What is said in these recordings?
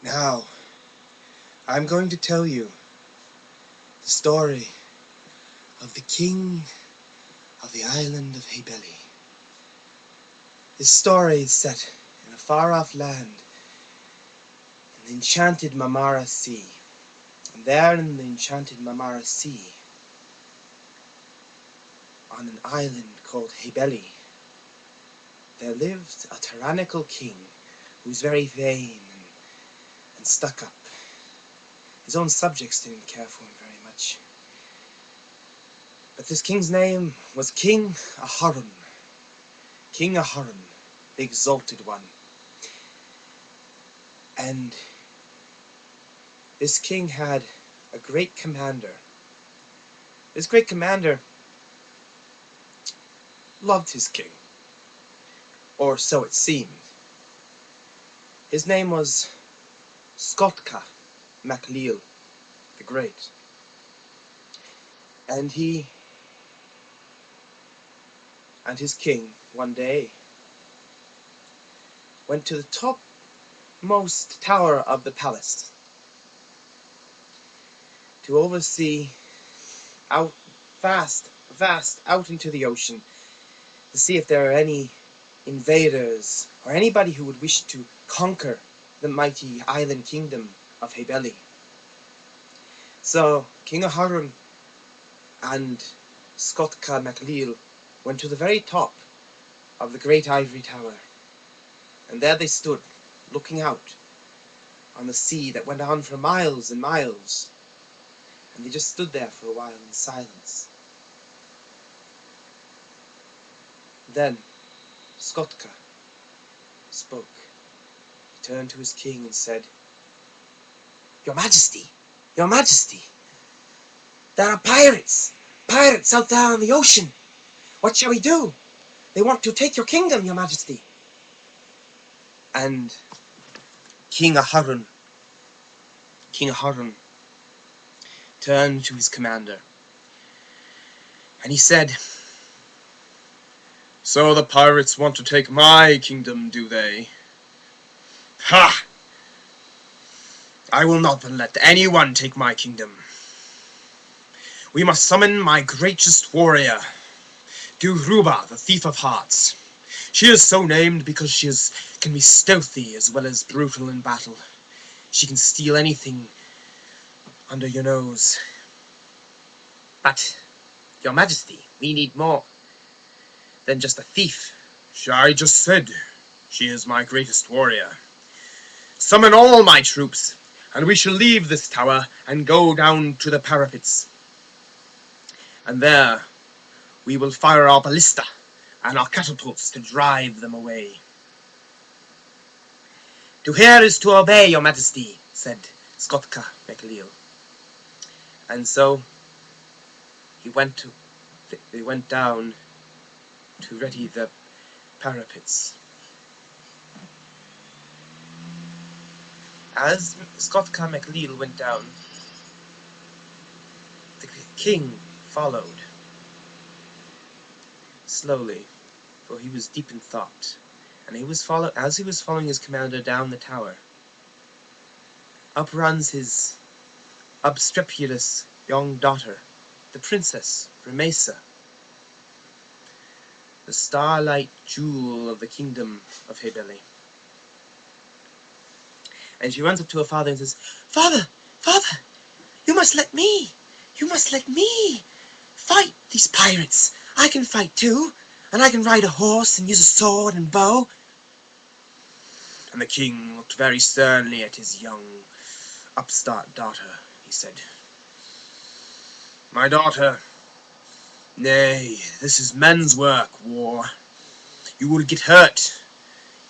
Now, I'm going to tell you the story of the king of the island of Heybeli. This story is set in a far-off land in the enchanted Marmara Sea. And there in the enchanted Marmara Sea, on an island called Heybeli, there lived a tyrannical king who was very vain and stuck up. His own subjects didn't care for him very much. But this king's name was King Aharun. King Aharun, the exalted one. And this king had a great commander. This great commander loved his king, or so it seemed. His name was Skotka MacLeal the Great. And he and his king one day went to the topmost tower of the palace to oversee out vast out into the ocean to see if there are any invaders or anybody who would wish to conquer the mighty island kingdom of Heybeli. So King Aharun and Skotka MacLeal went to the very top of the great ivory tower, and there they stood, looking out on the sea that went on for miles and miles, and they just stood there for a while in silence. Then Skotka spoke. He turned to his king and said, Your Majesty, there are pirates out there on the ocean. What shall we do? They want to take your kingdom, Your Majesty. And King Aharun turned to his commander, and he said, So the pirates want to take my kingdom, do they? Ha! I will not let anyone take my kingdom. We must summon my greatest warrior, Duruba, the Thief of Hearts. She is so named because she can be stealthy as well as brutal in battle. She can steal anything under your nose. But, Your Majesty, we need more than just a thief. I just said she is my greatest warrior. Summon all my troops, and we shall leave this tower and go down to the parapets. And there we will fire our ballista and our catapults to drive them away. To hear is to obey, Your Majesty, said Skotka MacLeal. And so they went down to ready the parapets. As Skotka MacLeal went down, the king followed slowly, for he was deep in thought, and as he was following his commander down the tower, up runs his obstreperous young daughter, the Princess Remesa, the starlight jewel of the kingdom of Heybeli. And she runs up to her father and says, Father, you must let me fight these pirates. I can fight too, and I can ride a horse and use a sword and bow. And the king looked very sternly at his young upstart daughter. He said, My daughter, nay, this is men's work, war. You will get hurt.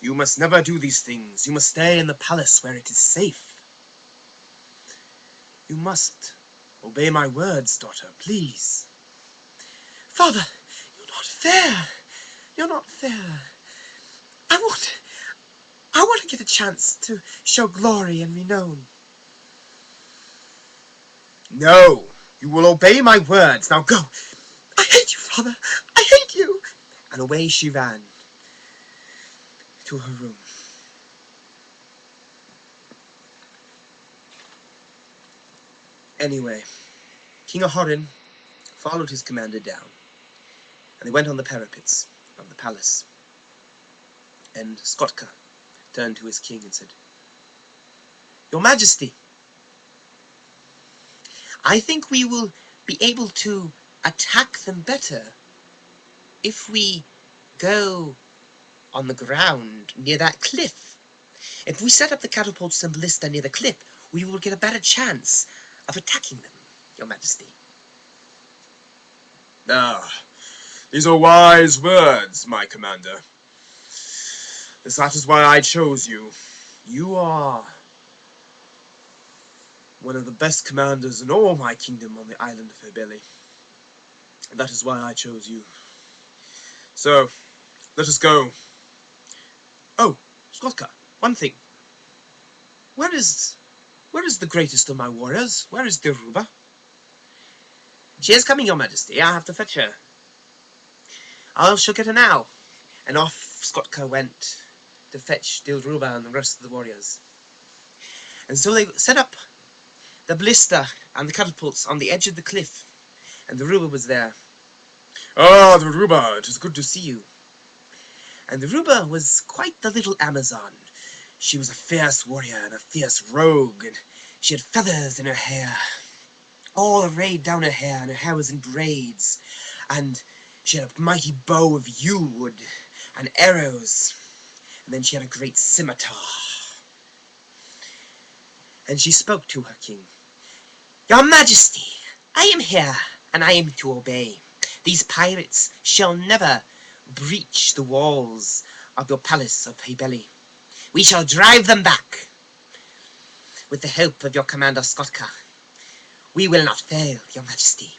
You must never do these things. You must stay in the palace where it is safe. You must obey my words, daughter, please. Father, you're not fair. You're not fair. I want to get a chance to show glory and renown. No, you will obey my words. Now go. I hate you, Father. I hate you. And away she ran to her room. Anyway, King Ahorin followed his commander down, and they went on the parapets of the palace. And Skotka turned to his king and said, "Your Majesty, I think we will be able to attack them better if we go on the ground near that cliff. If we set up the catapults and ballista near the cliff, we will get a better chance of attacking them, Your Majesty." Ah, these are wise words, my commander. That is why I chose you. You are one of the best commanders in all my kingdom on the island of Heybeli. And that is why I chose you. So, let us go. Oh, Skotka, one thing. Where is the greatest of my warriors? Where is Dilruba? She is coming, Your Majesty. I have to fetch her. She'll get her now. And off Skotka went to fetch Dilruba and the rest of the warriors. And so they set up the ballista and the catapults on the edge of the cliff. And Dilruba was there. Ah, Dilruba, it is good to see you. And Dilruba was quite the little Amazon. She was a fierce warrior and a fierce rogue, and she had feathers in her hair, all arrayed down her hair, and her hair was in braids, and she had a mighty bow of yew wood and arrows, and then she had a great scimitar. And she spoke to her king. "Your Majesty, I am here, and I am to obey. These pirates shall never breach the walls of your palace of Heybeli. We shall drive them back. With the help of your commander Skotka, we will not fail, Your Majesty."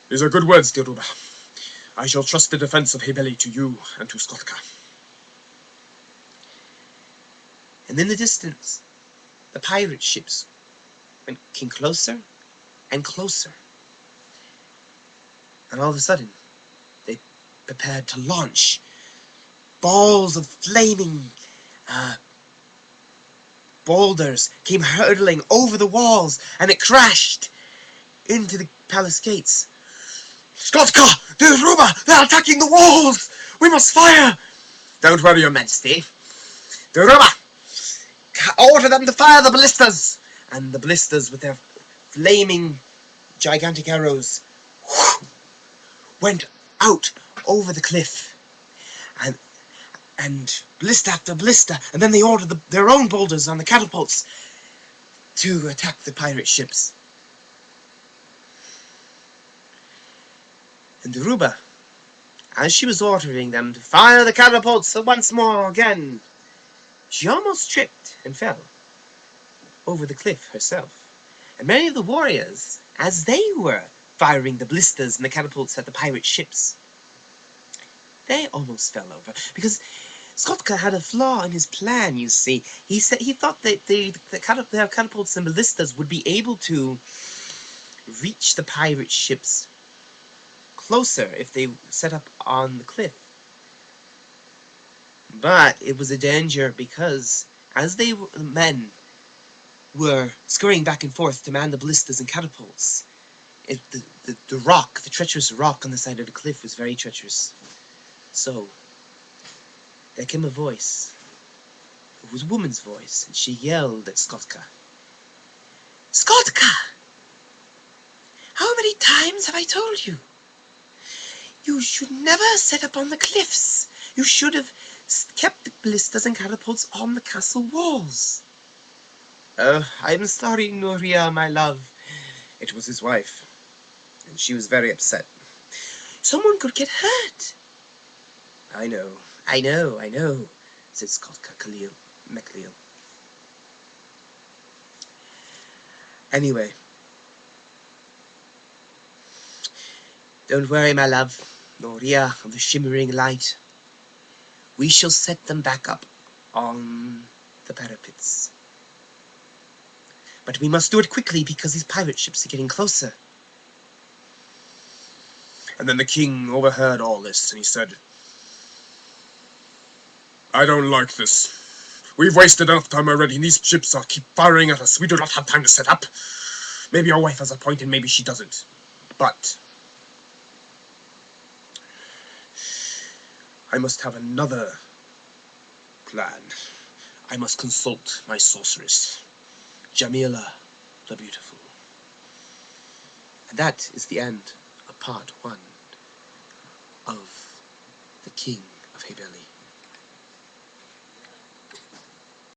These are good words, Dilruba. I shall trust the defense of Heybeli to you and to Skotka. And in the distance, the pirate ships came closer and closer. And all of a sudden, they prepared to launch. Balls of flaming boulders came hurtling over the walls, and it crashed into the palace gates. Skotka! Dilruba! They're attacking the walls! We must fire! "Don't worry, Your Majesty. Dilruba, order them to fire the ballistas!" And the ballistas, with their flaming gigantic arrows, went out over the cliff. And ballista after ballista, and then they ordered their own boulders on the catapults to attack the pirate ships. And Dilruba, as she was ordering them to fire the catapults once more again, she almost tripped and fell over the cliff herself. And many of the warriors, as they were firing the ballistas and the catapults at the pirate ships, they almost fell over, because Skotka had a flaw in his plan, you see. He thought that their catapults and ballistas would be able to reach the pirate ships closer if they set up on the cliff. But it was a danger, because as the men were scurrying back and forth to man the ballistas and catapults, the treacherous rock on the side of the cliff was very treacherous. So there came a voice. It was a woman's voice, and she yelled at Skotka. "Skotka! How many times have I told you? You should never set up on the cliffs. You should have kept the ballistas and catapults on the castle walls." "Oh, I'm sorry, Nuria, my love." It was his wife, and she was very upset. "Someone could get hurt." I know, said Skotka McLeal. Anyway, don't worry, my love, Noria of the shimmering light. We shall set them back up on the parapets. But we must do it quickly, because these pirate ships are getting closer. And then the king overheard all this, and he said, "I don't like this. We've wasted enough time already, and these ships keep firing at us. We do not have time to set up. Maybe your wife has a point and maybe she doesn't. But I must have another plan. I must consult my sorceress, Jamila the Beautiful. And that is the end of part 1 of The King of Heybeli.